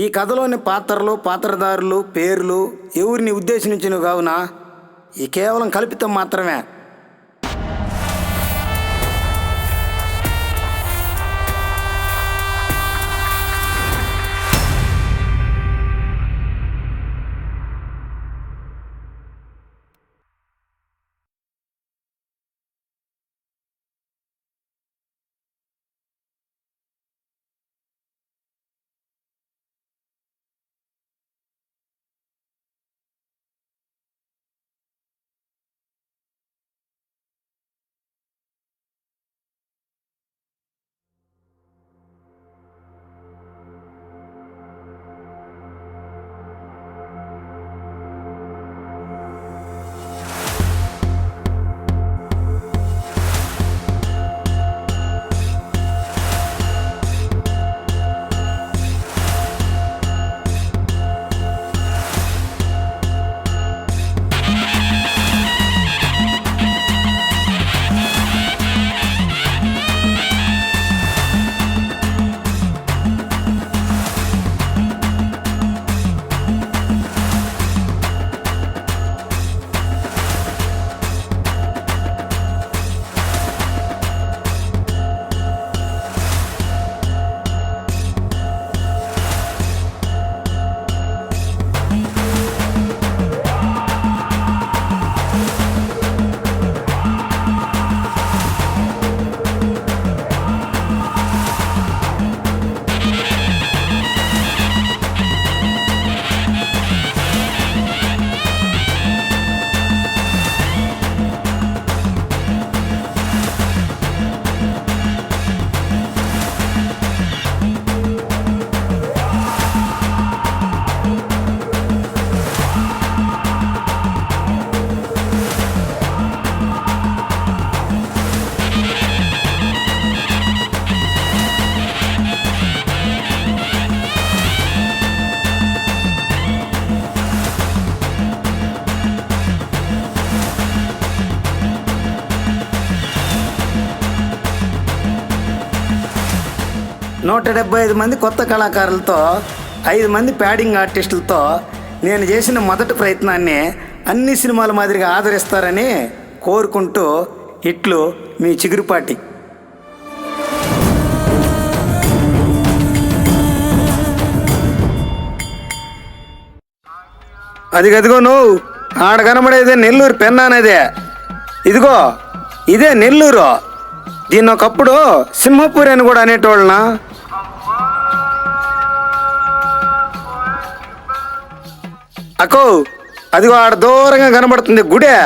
ఈ కథలోని పాత్రలు, పాత్రధారులు, పేర్లు ఎవరిని ఉద్దేశించినవి కావున ఈ కేవలం కల్పితం మాత్రమే. నూట 75 మంది కొత్త కళాకారులతో 5 మంది ప్యాడింగ్ ఆర్టిస్టులతో నేను చేసిన మొదటి ప్రయత్నాన్ని అన్ని సినిమాల మాదిరిగా ఆదరిస్తారని కోరుకుంటూ ఇట్లు మీ చిగురుపాటి. అదిగో నువ్వు ఆడ కనబడేదే నెల్లూరు పెన్నా అనేదే. ఇదిగో ఇదే నెల్లూరు. దీన్ని ఒకప్పుడు సింహపూరి అని కూడా అనేటోళ్ళనా? అకో అదిగో ఆడ దూరంగా కనబడుతుంది గుడే.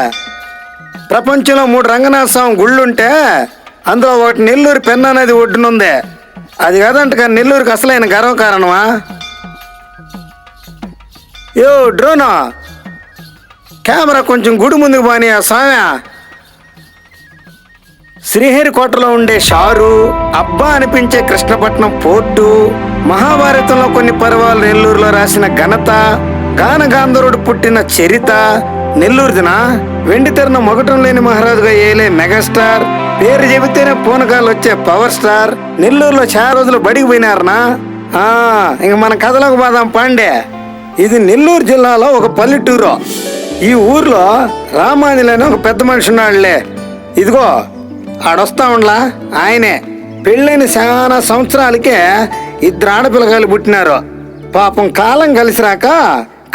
ప్రపంచంలో 3 రంగనాథ స్వామి గుళ్ళుంటే అందులో ఒకటి నెల్లూరు పెన్నా నది ఒడ్డునుంది. అది కాదంట కానీ నెల్లూరుకి అసలైన గర్వకారణమా? యో డ్రోనా, కెమెరా కొంచెం గుడి ముందుకు పోనీ ఆ స్వామి. శ్రీహరికోటలో ఉండే షారు, అబ్బా అనిపించే కృష్ణపట్నం పోర్టు, మహాభారతంలో కొన్ని పర్వాలు నెల్లూరులో రాసిన ఘనత, గానగాంధర్వుడు పుట్టిన చరిత నెల్లూరుదినా? వెండి తెరన మొగటం లేని మహారాజుగా ఏలే మెగాస్టార్, పేరు చెబితేనే పూనకాలు వచ్చే పవర్ స్టార్ నెల్లూరులో చాలా రోజులు బడికి పోయినారనా? ఇంక మన కథలోకి పోదాం పాండే. ఇది నెల్లూరు జిల్లాలో ఒక పల్లెటూరు. ఈ ఊర్లో రామాంజనేయులు ఒక పెద్ద మనిషి ఉన్నాడులే. ఇదిగో ఆడొస్తా ఉండలా ఆయనే. పెళ్ళైన చాలా సంవత్సరాలకే 2 ఆడపిల్లకాయలు పుట్టినారు. పాపం కాలం కలిసిరాక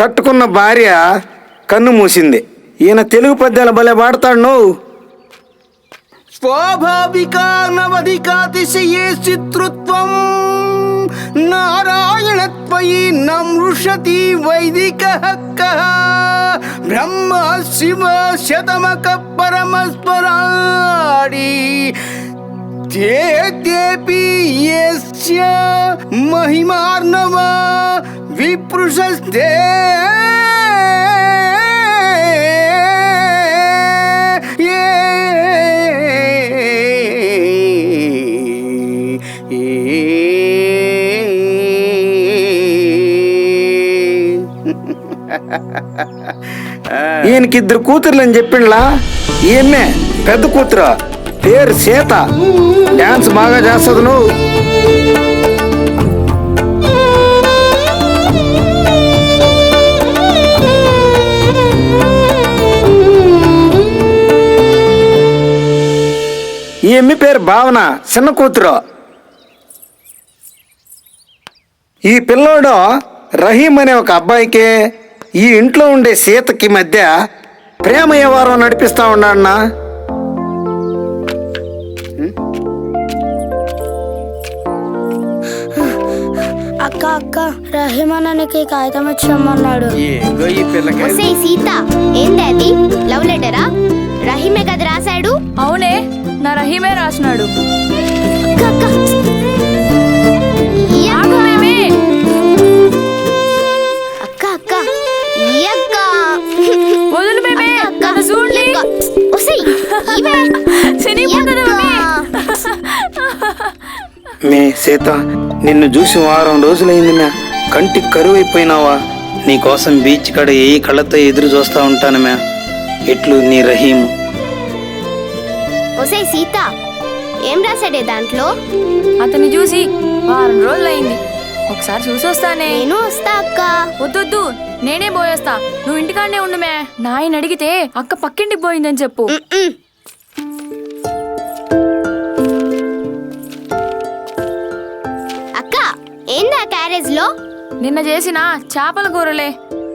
కట్టుకున్న భార్య కన్ను మూసింది. ఈయన తెలుగు పద్యాలు భలే పాడతాడు. నువ్వు స్వాభావికానవధికాతిశయే శత్రుత్వం నారాయణత్వయి నమృషతి వైదిక బ్రహ్మ శివ శతమక పరమస్పరాడి తేపి యస్య మహిమార్ణవ విప్రుషస్తే ఈయనకి 2 కూతుర్లు అని చెప్పిండ్లా. ఈమె పెద్ద కూతురు, పేరు సీత. డాన్స్ బాగా చేస్తుంది. నువ్వు ఈ అమ్మి పేరు భావన, చిన్న కూతురు. ఈ పిల్లోడు రహీం అనే ఒక అబ్బాయికి ఈ ఇంట్లో ఉండే సీతకి మధ్య ప్రేమ వ్యవహారం నడిపిస్తా ఉన్నాడన్నా. అక్క అక్క రహీమన్నకి కాగితం వచ్చామన్నాడు. ఒసేయ్ సీత, ఏంది అది? లవ్ లెటరా? రహీమే కదా రాశాడు? అవునే, నా రహీమే రాసినాడు. అక్క అక్క ఆగు మేమే. అక్క అక్క ఈ అక్క వదులు మేమే, అక్క, నన్ను చూడండి. ఈ అక్క. ఒసేయ్ ఈమె. శనిపోతుంది ఈ మమ్మీ. అక్క. మే సీత, నిన్ను చూసి వారం రోజులైంది మ్యా. కంటికి కరువైపోయినావా? నీకోసం బీచ్ కాడ ఏ కళ్ళతో ఎదురు చూస్తా ఉంటాను మ్యా. ఎట్లు నీ రహీం. ఒసేయ్ సీత, ఏం రాశాడే దాంట్లో? అతన్ని చూసి వారం రోజులైంది, ఒకసారి చూసి వస్తానే. నేను వస్తా అక్క. వద్దొద్దు, నేనే పోయేస్తా, నువ్వు ఇంటికాడనే ఉండుమే. నాయన అడిగితే అక్క పక్కింటికి పోయిందని చెప్పు. ఉమ్మ్. అక్క, ఏందా క్యారేజ్ లో? నిన్న చేసిన చేపల కూరలే.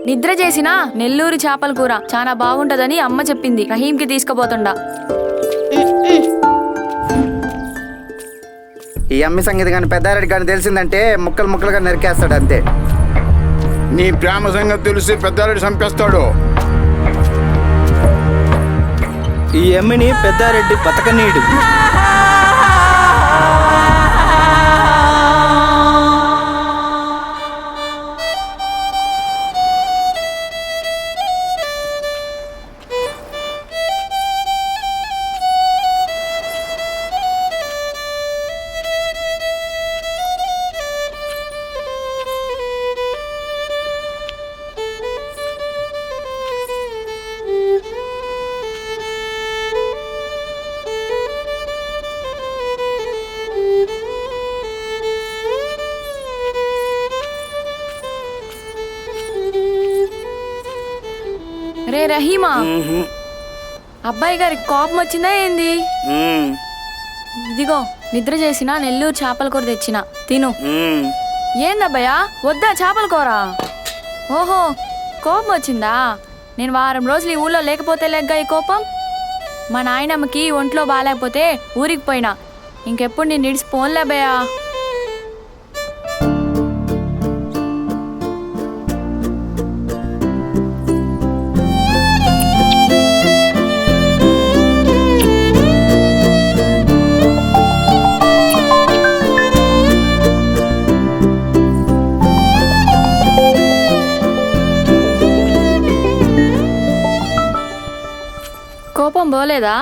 నిద్ర చేసిన నెల్లూరు చేపల కూర చాలా బాగుంటదని అమ్మ చెప్పింది. రహీంకి తీసుకుపోతుండా. ఈ అమ్మి సంగతి కానీ పెద్దారెడ్డి కానీ తెలిసిందంటే ముక్కలు ముక్కలుగా నరికేస్తాడు అంతే. నీ ప్రేమ సంగతి తెలిసి పెద్దారెడ్డి చంపేస్తాడు. ఈ అమ్మిని పెద్దారెడ్డి బతకనీయుడు. రే రహీమా, అబ్బాయి గారికి కోపం వచ్చిందా ఏంది? ఇదిగో నిద్ర చేసిన నెల్లూరు చేపల కూర తెచ్చిన, తిను. ఏందబ్బాయా, వద్దా చేపల కూర? ఓహో, కోపం వచ్చిందా? నేను వారం రోజులు ఈ ఊళ్ళో లేకపోతే లేగ్గా ఈ కోపం. మా నాయనమ్మకి ఒంట్లో బాగాలేకపోతే ఊరికి పోయినా, ఇంకెప్పుడు నేను నిడిచి పోన్లే అబ్బాయా. కోపం పోలేదా?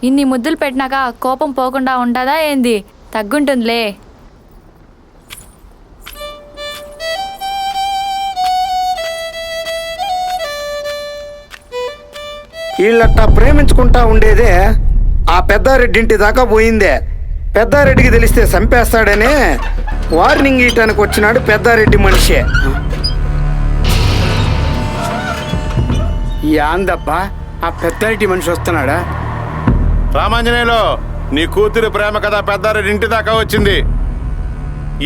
ఇన్ని ముద్దులు పెట్టినాక కోపం పోకుండా ఉంటుందా ఏంది? తగ్గుంటుందిలే. వీళ్ళట్టా ప్రేమించుకుంటా ఉండేదే ఆ పెద్దారెడ్డి ఇంటి దాకా పోయిందే. పెద్దారెడ్డికి తెలిస్తే చంపేస్తాడనే వార్నింగ్ ఇయటానికి వచ్చినాడు పెద్దారెడ్డి మనిషి. యాందబ్బా, ఆ పెద్దారెడ్డి మనిషి వస్తున్నాడా? రామాంజనేయులు, నీ కూతురు ప్రేమ కథ పెద్దారెడ్డి ఇంటి దాకా వచ్చింది.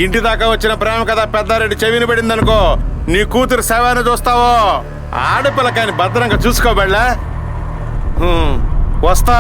ఇంటి దాకా వచ్చిన ప్రేమ కథ పెద్దారెడ్డి చెవిని పడింది అనుకో, నీ కూతురు శవాన్ని చూస్తావో. ఆడపిల్లకాయని భద్రంగా చూసుకోబెళ్ళా. వస్తా.